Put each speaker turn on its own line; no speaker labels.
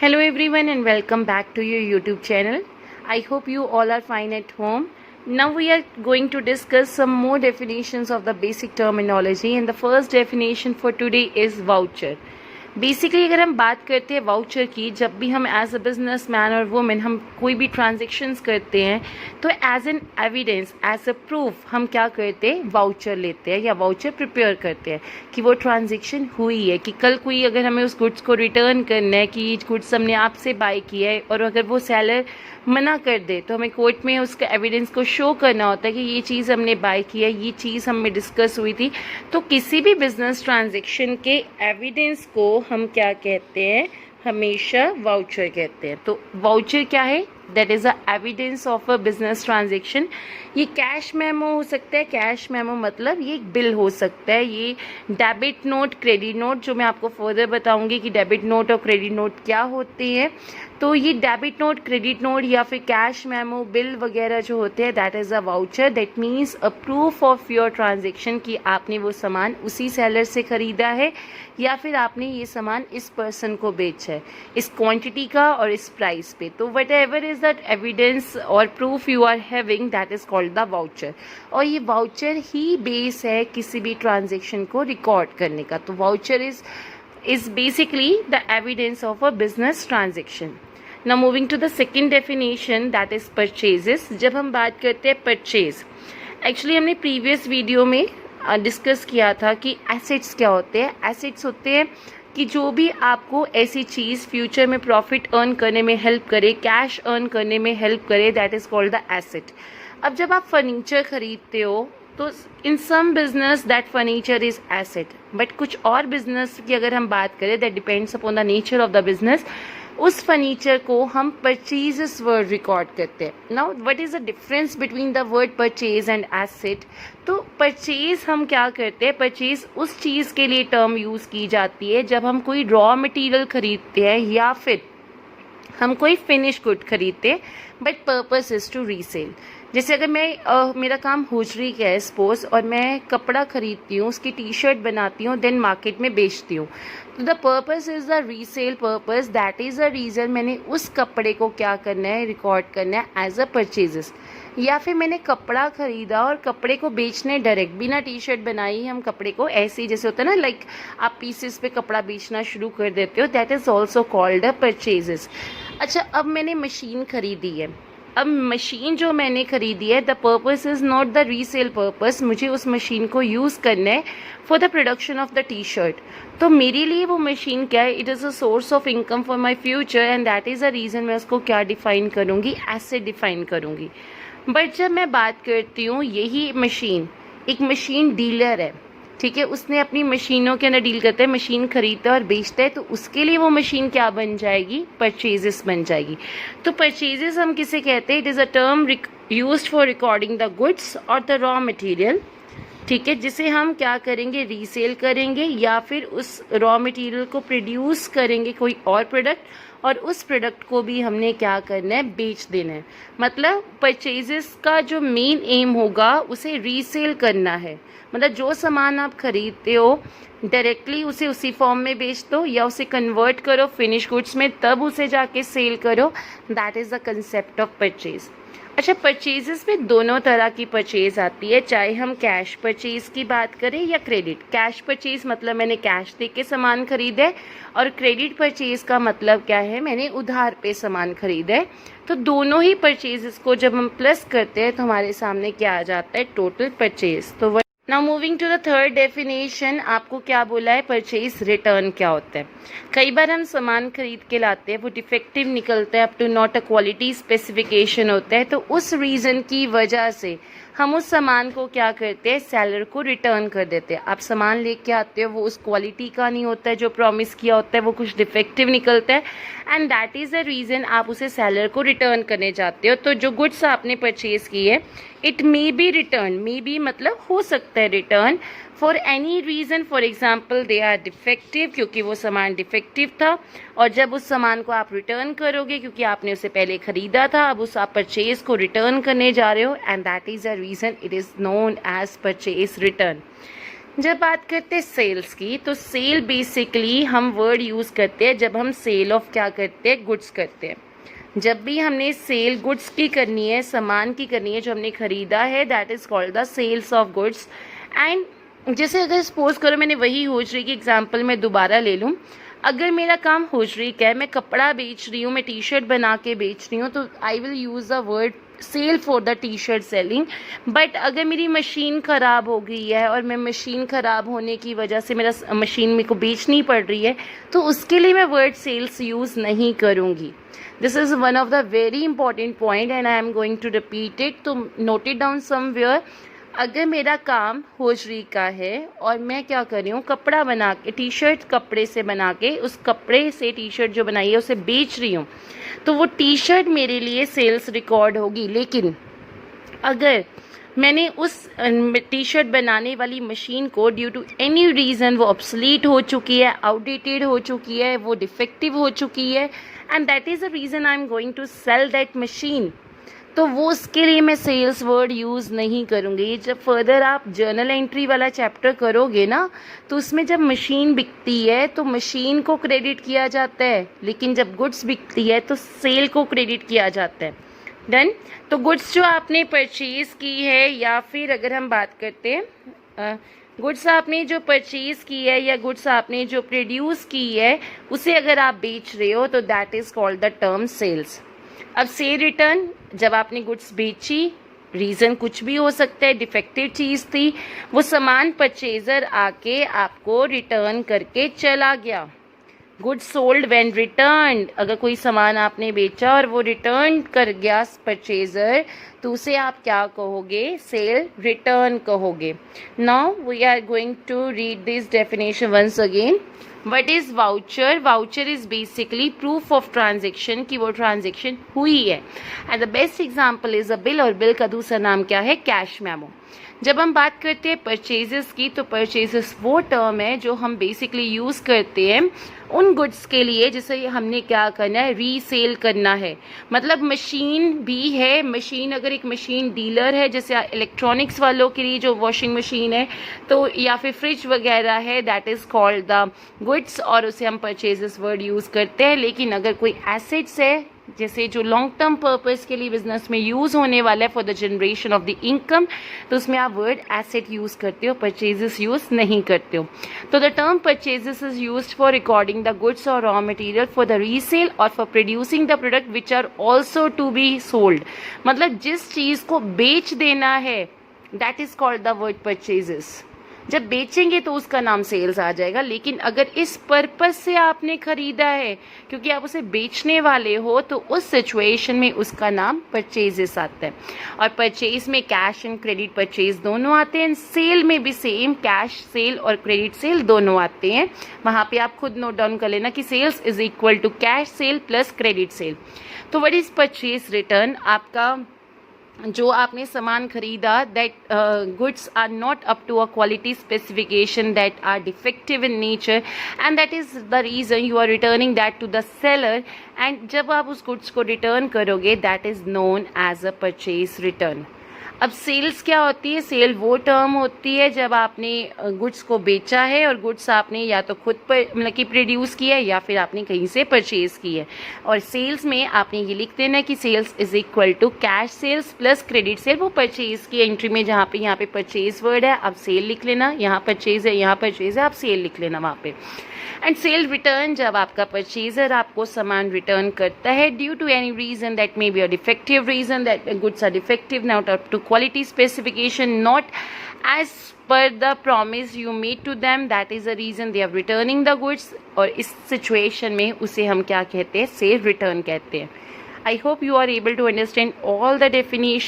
Hello everyone and welcome back to your YouTube channel. I hope you all are fine at home. Now we are going to discuss some more definitions of the basic terminology and the first definition for today is voucher. Basically अगर हम बात करते हैं voucher की, जब भी हम as a business man और वुमेन हम कोई भी ट्रांजेक्शन्स करते हैं तो as an evidence, as a proof हम क्या करते हैं, वाउचर लेते हैं या वाउचर प्रिपेयर करते हैं कि वो ट्रांजेक्शन हुई है। कि कल कोई अगर हमें उस गुड्स को रिटर्न करना है कि गुड्स हमने आपसे बाय किया है और अगर वो सेलर मना कर दे तो हमें कोर्ट में उसका एविडेंस को शो करना होता है कि ये चीज़ हमने बाय किया है, ये चीज़ हमें डिस्कस हुई थी। तो किसी भी बिजनेस ट्रांजेक्शन के एविडेंस को हम क्या कहते हैं, हमेशा वाउचर कहते हैं। तो वाउचर क्या है, that is a evidence of a business transaction. ये कैश मेमो हो सकता है, कैश मेमो मतलब ये एक बिल हो सकता है, ये डेबिट नोट, क्रेडिट नोट, जो मैं आपको फर्दर बताऊंगी कि डेबिट नोट और क्रेडिट नोट क्या होते हैं। तो ये डेबिट नोट, क्रेडिट नोट या फिर कैश मेमो, बिल वगैरह जो होते हैं, that is a voucher. That means a proof of your transaction कि आपने वो सामान उसी सेलर से ख़रीदा है या फिर आपने ये सामान इस पर्सन को बेचा है, इस क्वांटिटी का और इस प्राइस पे। तो whatever is that evidence और proof you are having, that is called the voucher. और ये वाउचर ही बेस है किसी भी ट्रांजेक्शन को रिकॉर्ड करने का। तो voucher is basically the evidence of a business transaction. Now moving to the second definition, that is purchases। जब हम बात करते हैं परचेज, एक्चुअली हमने प्रीवियस वीडियो में डिस्कस किया था कि एसेट्स क्या होते हैं। एसेट्स होते हैं कि जो भी आपको ऐसी चीज़ फ्यूचर में प्रॉफिट अर्न करने में हेल्प करे, कैश अर्न करने में हेल्प करे, that is called the asset. अब जब आप फर्नीचर खरीदते हो तो in some business that furniture is asset, but कुछ और बिजनेस की अगर हम बात करें, that depends upon the nature of the business, उस फर्नीचर को हम परचेजेस वर्ड रिकॉर्ड करते हैं। Now what is the difference between the word purchase and asset. तो परचेज हम क्या करते हैं, परचेज उस चीज़ के लिए टर्म यूज़ की जाती है जब हम कोई रॉ मटेरियल खरीदते हैं या फिर हम कोई फिनिश गुड खरीदते हैं, but purpose is to resale. जैसे अगर मैं मेरा काम हुजरी का है सपोज, और मैं कपड़ा खरीदती हूँ, उसकी टी शर्ट बनाती हूँ, देन मार्केट में बेचती हूँ, तो the purpose is the resale purpose. That is the reason मैंने उस कपड़े को क्या करना है, रिकॉर्ड करना है एज अ परचेजेस। या फिर मैंने कपड़ा खरीदा और कपड़े को बेचने डायरेक्ट, बिना टी शर्ट बनाई हम कपड़े को ऐसे ही, जैसे होता है ना, लाइक आप पीसेस पे कपड़ा बेचना शुरू कर देते हो, that is also called a purchases. अच्छा, अब मैंने मशीन खरीदी है। अब मशीन जो मैंने खरीदी है, the purpose is not the resale purpose, मुझे उस मशीन को यूज़ करना है for the production of the T shirt. तो मेरे लिए वो मशीन क्या है, it is a source of income for my future and that is a reason मैं उसको क्या डिफ़ाइन करूँगी, एसेट डिफ़ाइन करूँगी। बट जब मैं बात करती हूँ, यही मशीन एक मशीन डीलर है, ठीक है, उसने अपनी मशीनों के अंदर डील करता है, मशीन खरीदता है और बेचता है, तो उसके लिए वो मशीन क्या बन जाएगी, परचेजेस बन जाएगी। तो परचेजेस हम किसे कहते हैं, it is a term used for recording the goods और द रॉ मटेरियल, ठीक है, जिसे हम क्या करेंगे, रीसेल करेंगे या फिर उस रॉ मटेरियल को प्रोड्यूस करेंगे कोई और प्रोडक्ट, और उस प्रोडक्ट को भी हमने क्या करना है, बेच देना है। मतलब परचेजेस का जो मेन एम होगा उसे रीसेल करना है। मतलब जो सामान आप खरीदते हो डायरेक्टली उसे उसी फॉर्म में बेच दो या उसे कन्वर्ट करो फिनिश गुड्स में, तब उसे जाके सेल करो, that is the concept of purchase. अच्छा, परचेजेस में दोनों तरह की परचेज आती है, चाहे हम कैश परचेज की बात करें या क्रेडिट। कैश परचेज मतलब मैंने कैश दे के सामान खरीदा है, और क्रेडिट परचेज का मतलब क्या है, मैंने उधार पे सामान खरीदा है। तो दोनों ही परचेजेस को जब हम प्लस करते हैं तो हमारे सामने क्या आ जाता है, टोटल परचेज। तो now moving to the third definition, आपको क्या बोला है, परचेज रिटर्न क्या होता है। कई बार हम सामान खरीद के लाते हैं, वो डिफेक्टिव निकलता है, up to not a quality specification होता है, तो उस रीज़न की वजह से हम उस सामान को क्या करते हैं, सेलर को रिटर्न कर देते हैं। आप सामान लेके आते हो, वो उस क्वालिटी का नहीं होता है जो प्रॉमिस किया होता है, वो कुछ डिफेक्टिव निकलता है, and that is the reason आप उसे सेलर को रिटर्न करने जाते हो। तो जो गुड्स आपने परचेज की है, it may be return, may be मतलब हो सकता है return, for any reason. For example they are defective, क्योंकि वो सामान डिफेक्टिव था, और जब उस सामान को आप रिटर्न करोगे क्योंकि आपने उसे पहले खरीदा था, अब उस आप परचेज को रिटर्न करने जा रहे हो, and that is a reason, it is known as purchase return. जब बात करते हैं सेल्स की, तो सेल बेसिकली हम वर्ड यूज़ करते हैं जब हम सेल ऑफ क्या करते हैं, गुड्स करते हैं। जब भी हमने सेल गुड्स की करनी है, सामान की करनी है जो हमने खरीदा है, that is called the sales of goods. And जैसे अगर सपोज करो मैंने वही होजरी की एग्जांपल मैं दोबारा ले लूँ, अगर मेरा काम होजरी का है, मैं कपड़ा बेच रही हूँ, मैं टी शर्ट बना के बेच रही हूँ, तो I will use the word sale for the T shirt selling. But अगर मेरी मशीन ख़राब हो गई है और मैं मशीन ख़राब होने की वजह से मेरा मशीन मेरे को बेचनी पड़ रही है, तो उसके लिए मैं वर्ड सेल्स यूज़ नहीं करूँगी। This is one of the very important point and I am going to repeat it, तो नोट इट डाउन समवेयर। अगर मेरा काम होजरी का है और मैं क्या कर रही हूँ, कपड़ा बना के, टी शर्ट कपड़े से बना के, उस कपड़े से टी शर्ट जो बनाई है उसे बेच रही हूँ, तो वो टी शर्ट मेरे लिए सेल्स रिकॉर्ड होगी। लेकिन अगर मैंने उस टी शर्ट बनाने वाली मशीन को ड्यू टू एनी रीज़न वो ऑब्सलीट हो चुकी है, आउटडेटेड हो चुकी है, वो डिफेक्टिव हो चुकी है, and that is the reason I am going to sell that machine, तो वो उसके लिए मैं सेल्स वर्ड यूज़ नहीं करूँगी। जब फर्दर आप जर्नल एंट्री वाला चैप्टर करोगे ना, तो उसमें जब मशीन बिकती है तो मशीन को क्रेडिट किया जाता है, लेकिन जब गुड्स बिकती है तो सेल को क्रेडिट किया जाता है। डन। तो गुड्स जो आपने परचेज़ की है, या फिर अगर हम बात करते हैं गुड्स आपने जो परचेज़ की है या गुड्स आपने जो प्रोड्यूस की है, उसे अगर आप बेच रहे हो, तो that is called the term sales. अब सेल रिटर्न, जब आपने गुड्स बेची, रीज़न कुछ भी हो सकता है, डिफेक्टिव चीज़ थी, वो सामान परचेज़र आके आपको रिटर्न करके चला गया। गुड्स सोल्ड व्हेन रिटर्न्ड, अगर कोई सामान आपने बेचा और वो रिटर्न कर गया परचेज़र, तो उसे आप क्या कहोगे, सेल रिटर्न कहोगे। Now we are going to read this definition once again. What is voucher? Voucher is basically proof of transaction कि वो ट्रांजेक्शन हुई है। And the best example is a bill, और बिल का दूसरा नाम क्या है, कैश मेमो। जब हम बात करते हैं परचेजेस की, तो परचेजेस वो टर्म है जो हम बेसिकली यूज़ करते हैं उन गुड्स के लिए जिसे हमने क्या करना है, रीसेल करना है। मतलब मशीन भी है, मशीन अगर एक मशीन डीलर है, जैसे इलेक्ट्रॉनिक्स वालों के लिए जो वॉशिंग मशीन है, तो या फिर फ्रिज वगैरह है, that is called the goods, और उसे हम परचेजेस वर्ड यूज़ करते हैं। लेकिन अगर कोई एसेट्स है, जैसे जो लॉन्ग टर्म पर्पस के लिए बिजनेस में यूज़ होने वाला है for the generation of the income, तो उसमें आप वर्ड एसेट यूज़ करते हो, परचेजेस यूज़ नहीं करते हो। तो the term purchases is used for recording the goods और raw material for the resale और for producing the product which are also to be sold. मतलब जिस चीज़ को बेच देना है, that is called the word purchases. जब बेचेंगे तो उसका नाम सेल्स आ जाएगा। लेकिन अगर इस पर्पस से आपने खरीदा है क्योंकि आप उसे बेचने वाले हो, तो उस सिचुएशन में उसका नाम परचेजेस आता है। और परचेज में कैश एंड क्रेडिट परचेज दोनों आते हैं। सेल में भी सेम कैश सेल और क्रेडिट सेल दोनों आते हैं। वहाँ पे आप खुद नोट डाउन कर लेना कि sales is equal to cash sale plus credit sale. तो व्हाट इज परचेज रिटर्न? आपका जो आपने सामान खरीदा, that goods are not up to a quality specification, that are defective in nature, and that is the reason you are returning that to the seller. And जब आप उस goods को return करोगे, that is known as a purchase return. अब sales क्या होती है? Cell वो टर्म होती है जब आपने गुड्स को बेचा है और गुड्स आपने या तो खुद पर मतलब कि प्रोड्यूस किया है या फिर आपने कहीं से परचेज की है। और सेल्स में आपने ये लिख देना कि sales is equal to cash sales plus credit sale. वो परचेज की एंट्री में जहाँ पे यहाँ पे परचेज वर्ड है, आप सेल लिख लेना, यहाँ परचेज है, यहाँ परचेज है, आप सेल लिख लेना वहाँ पे। एंड सेल रिटर्न, जब आपका परचेजर आपको सामान रिटर्न करता है due to any reason, that may be a defective reason, that goods are defective, not up to quality specification, not as per the promise you made to them, that is the reason they are returning the goods। और इस situation में उसे हम क्या कहते हैं? Cell return कहते हैं। I hope you are able to understand all the definition।